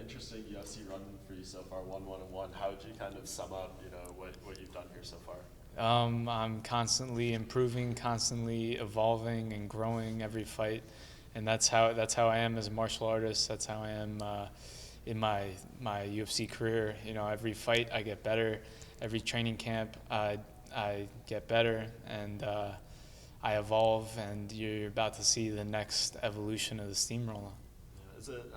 interesting UFC run for you so far, 1-1-1. How would you kind of sum up, what you've done here so far? I'm constantly improving, constantly evolving and growing every fight, and that's how I am as a martial artist. That's how I am in my UFC career. Every fight I get better. Every training camp I get better, and I evolve. And you're about to see the next evolution of the steamroller. Yeah, is it?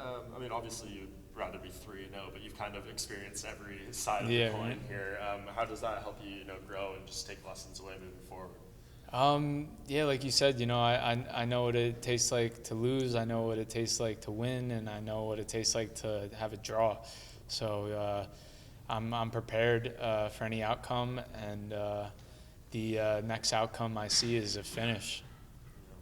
Obviously you'd rather be 3-0, but you've kind of experienced every side of Yeah, the coin right. here. How does that help you, grow and just take lessons away moving forward? Yeah, like you said, I know what it tastes like to lose. I know what it tastes like to win, and I know what it tastes like to have a draw. So I'm prepared for any outcome, and the next outcome I see is a finish.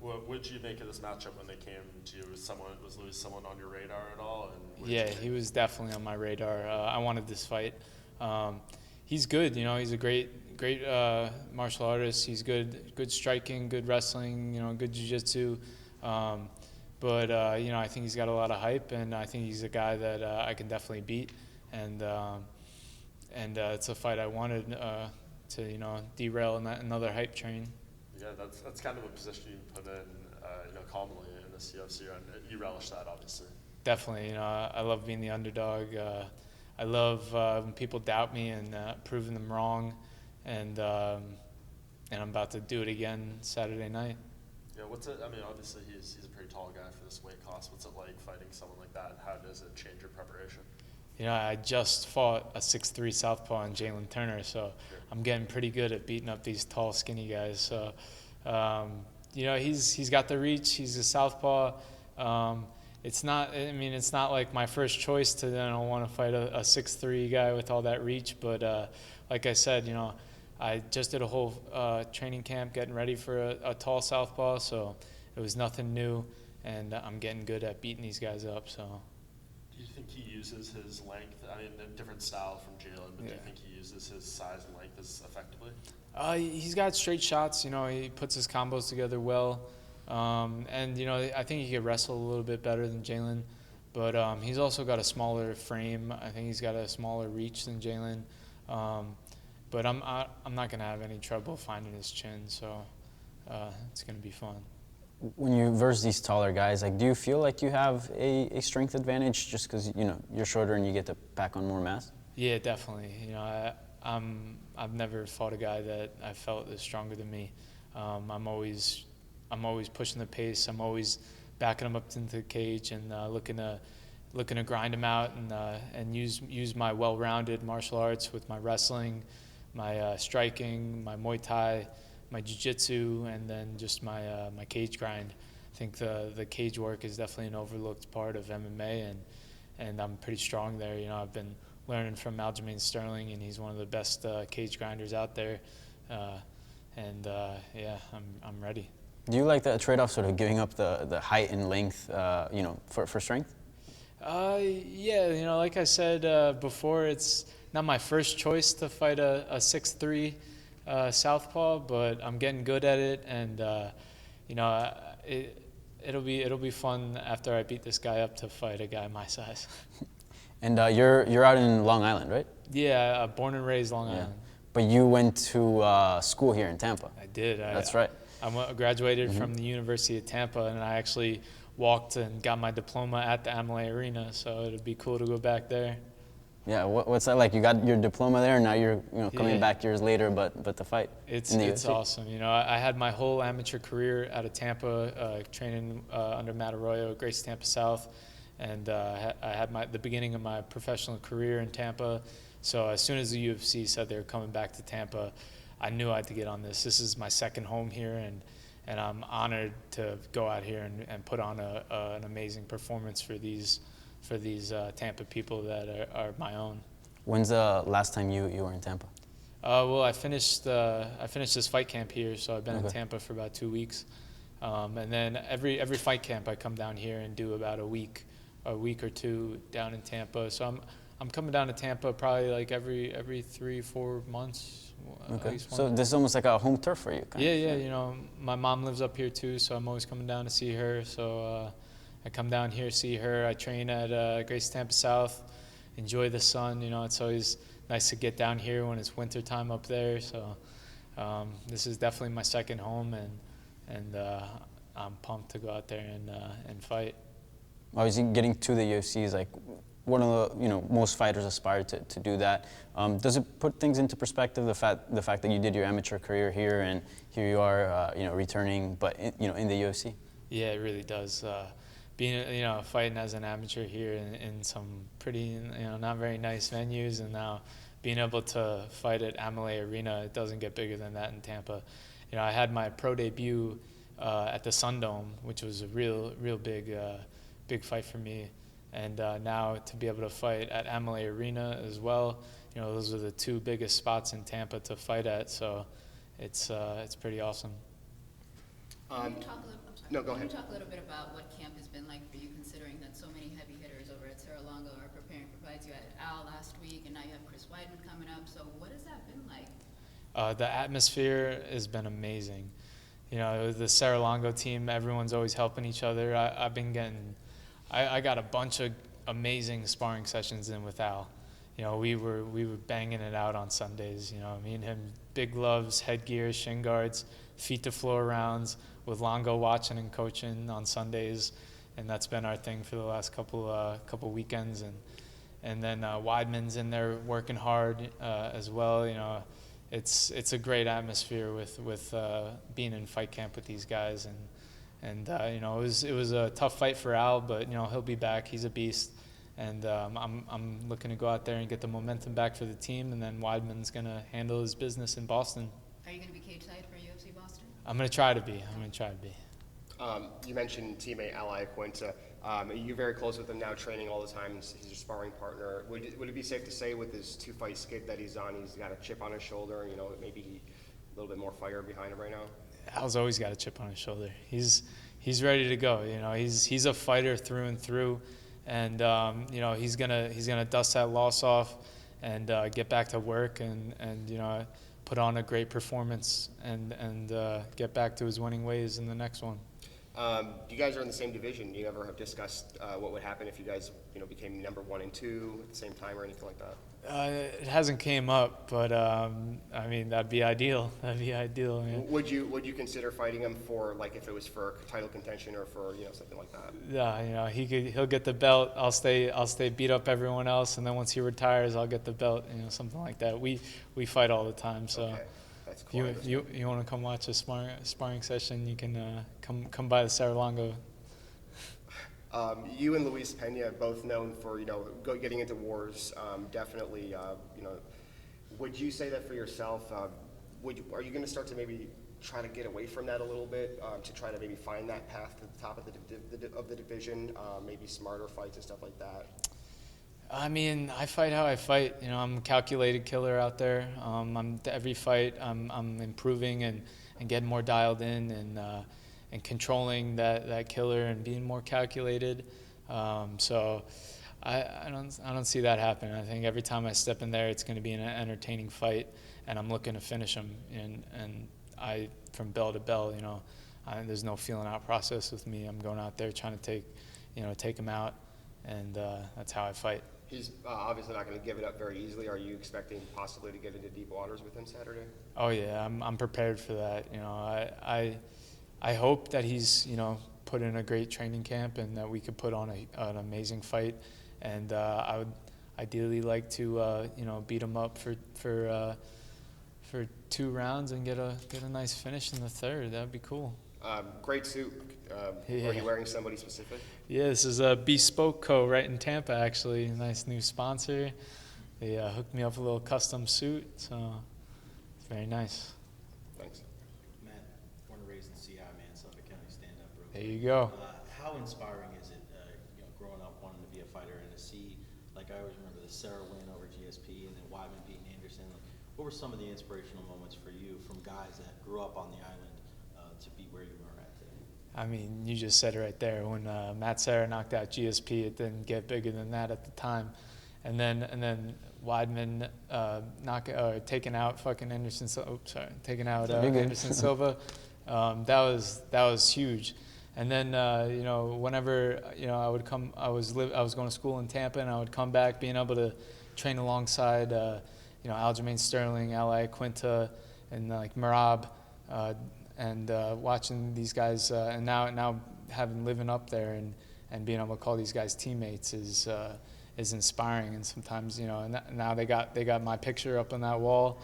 What would you make of this matchup when they came to you? Was Luis someone on your radar at all? And what did Yeah, you he think? was definitely on my radar. I wanted this fight. He's good, he's a great martial artist. He's good striking, good wrestling, good jiu-jitsu. But I think he's got a lot of hype, and I think he's a guy that I can definitely beat. And it's a fight I wanted to derail another hype train. Yeah, that's kind of a position you put in, calmly in this UFC run. You relish that, obviously. Definitely, I love being the underdog. I love when people doubt me and proving them wrong, and I'm about to do it again Saturday night. Yeah, what's it? Obviously he's a pretty tall guy for this weight class. What's it like fighting someone like that? How does it change your preparation? I just fought a 6'3" southpaw in Jalen Turner, so Sure. I'm getting pretty good at beating up these tall, skinny guys. So, he's got the reach. He's a southpaw. It's not like my first choice to then want to fight a 6'3" guy with all that reach. But like I said, I just did a whole training camp getting ready for a tall southpaw, so it was nothing new, and I'm getting good at beating these guys up. So. Do you think he uses his length? A different style from Jalen, but do you think he uses his size and length as effectively? He's got straight shots. He puts his combos together well. And, I think he could wrestle a little bit better than Jalen. But he's also got a smaller frame. I think he's got a smaller reach than Jalen. But I'm not going to have any trouble finding his chin. So it's going to be fun. When you verse these taller guys, do you feel like you have a strength advantage just because, you're shorter and you get to pack on more mass? Yeah, definitely. I've never fought a guy that I felt is stronger than me. I'm always pushing the pace. I'm always backing him up into the cage and looking to grind him out and use my well-rounded martial arts with my wrestling, my striking, my Muay Thai, my jiu-jitsu, and then just my cage grind. I think the cage work is definitely an overlooked part of MMA, and I'm pretty strong there. I've been learning from Aljamain Sterling, and he's one of the best cage grinders out there. I'm ready. Do you like that trade-off, sort of giving up the height and length, for strength? Yeah, like I said before, it's not my first choice to fight a 6'3" southpaw, but I'm getting good at it, and it'll be fun after I beat this guy up to fight a guy my size. And you're out in Long Island, right? Yeah, born and raised Long Yeah. Island. But you went to school here in Tampa. I did. That's right. I graduated from the University of Tampa, and I actually walked and got my diploma at the Amalie Arena, so it'd be cool to go back there. Yeah, what's that like? You got your diploma there, and now you're coming Yeah. back years later, but to fight. It's in the UFC. awesome. I had my whole amateur career out of Tampa, training under Matt Arroyo at Grace Tampa South, and I had the beginning of my professional career in Tampa. So as soon as the UFC said they were coming back to Tampa, I knew I had to get on this. This is my second home here, and I'm honored to go out here and put on an amazing performance for these Tampa people that are my own. When's the last time you were in Tampa? Well, I finished this fight camp here, so I've been in Tampa for about 2 weeks, and then every fight camp I come down here and do about a week or two down in Tampa. So I'm coming down to Tampa probably like every 3-4 months. At least So this is almost like a home turf for you. Yeah. My mom lives up here too, so I'm always coming down to see her. So I come down here, see her. I train at Grace Tampa South, enjoy the sun. You know, it's always nice to get down here when it's winter time up there. So this is definitely my second home, and I'm pumped to go out there and fight. Obviously, getting to the UFC is like one of the, most fighters aspire to do that. Does it put things into perspective, the fact that you did your amateur career here and here you are, returning, but in the UFC? Yeah, it really does. Being, fighting as an amateur here in some pretty, not very nice venues, and now being able to fight at Amalie Arena, it doesn't get bigger than that in Tampa. I had my pro debut at the Sundome, which was a real big fight for me. And now to be able to fight at Amalie Arena as well, those are the two biggest spots in Tampa to fight at. So it's pretty awesome. Can you talk a little, I'm sorry. No, go ahead. Can you talk a little bit about what camp has been like for you, considering that so many heavy hitters over at Serra-Longo are preparing for fights? You had Al last week, and now you have Chris Weidman coming up. So what has that been like? The atmosphere has been amazing. The Serra-Longo team, everyone's always helping each other. I got a bunch of amazing sparring sessions in with Al. We were banging it out on Sundays. Me and him, big gloves, headgear, shin guards, feet to floor rounds, with Longo watching and coaching on Sundays, and that's been our thing for the last couple weekends. And then Weidman's in there working hard as well. It's a great atmosphere with being in fight camp with these guys, and it was a tough fight for Al, but he'll be back. He's a beast, and I'm looking to go out there and get the momentum back for the team, and then Weidman's gonna handle his business in Boston. Are you going to be cage side for UFC Boston? I'm gonna try to be. You mentioned teammate Ally Quinta. You're very close with him now, training all the time. He's your sparring partner. Would it be safe to say with his 2-fight skid that he's on, he's got a chip on his shoulder, maybe a little bit more fire behind him right now? Al's always got a chip on his shoulder. He's ready to go. He's a fighter through and through, and he's gonna dust that loss off and get back to work and put on a great performance and get back to his winning ways in the next one. You guys are in the same division. Do you ever have discussed what would happen if you guys became number 1 and 2 at the same time or anything like that? It hasn't came up, but that'd be ideal. That'd be ideal. Yeah. Would you consider fighting him for, like, if it was for title contention or for something like that? Yeah, he'll get the belt. I'll stay beat up everyone else, and then once he retires, I'll get the belt. Something like that. We fight all the time, so. Okay. That's cool. You want to come watch a sparring session? You can come by the Serra-Longo. You and Luis Pena, both known for getting into wars. Definitely, would you say that for yourself? Are you going to start to maybe try to get away from that a little bit to try to maybe find that path to the top of the division? Maybe smarter fights and stuff like that. I fight how I fight. I'm a calculated killer out there. Every fight, I'm improving and getting more dialed in and controlling that killer and being more calculated. So I don't see that happening. I think every time I step in there, it's going to be an entertaining fight, and I'm looking to finish them. And I, from bell to bell, there's no feeling out process with me. I'm going out there trying to take him out, and that's how I fight. He's obviously not going to give it up very easily. Are you expecting possibly to get into deep waters with him Saturday? Oh yeah, I'm prepared for that. I hope that he's put in a great training camp and that we could put on an amazing fight. And I would ideally like to beat him up for 2 rounds and get a nice finish in the third. That'd be cool. Great suit. Yeah. Are you wearing somebody specific? Yeah, this is a Bespoke Co. right in Tampa, actually. Nice new sponsor. They hooked me up a little custom suit, so it's very nice. Thanks. Matt, born and raised in CI, man, Suffolk County, stand up, bro. There you go. How inspiring is it, growing up wanting to be a fighter and to see, like I always remember the Sarah win over GSP and then Weidman beating Anderson. What were some of the inspirational moments for you from guys that grew up on the island to be where you are at today? You just said it right there. When Matt Serra knocked out GSP, it didn't get bigger than that at the time. And then Weidman taking out fucking Anderson. Taking out Anderson Silva. That was huge. And then, whenever, I would come, I was going to school in Tampa, and I would come back, being able to train alongside, Aljamain Sterling, Ally Quinta, and like Merab, and watching these guys, and now living up there and being able to call these guys teammates is inspiring. And sometimes, and now they got my picture up on that wall.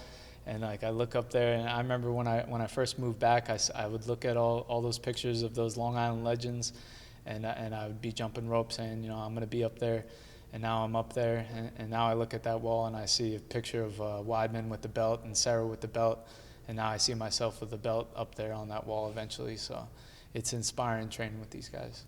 And like I look up there, and I remember when I first moved back, I would look at all those pictures of those Long Island legends, and I would be jumping rope saying, I'm going to be up there. And now I'm up there, and now I look at that wall and I see a picture of Weidman with the belt and Sarah with the belt, and now I see myself with the belt up there on that wall eventually. So it's inspiring training with these guys.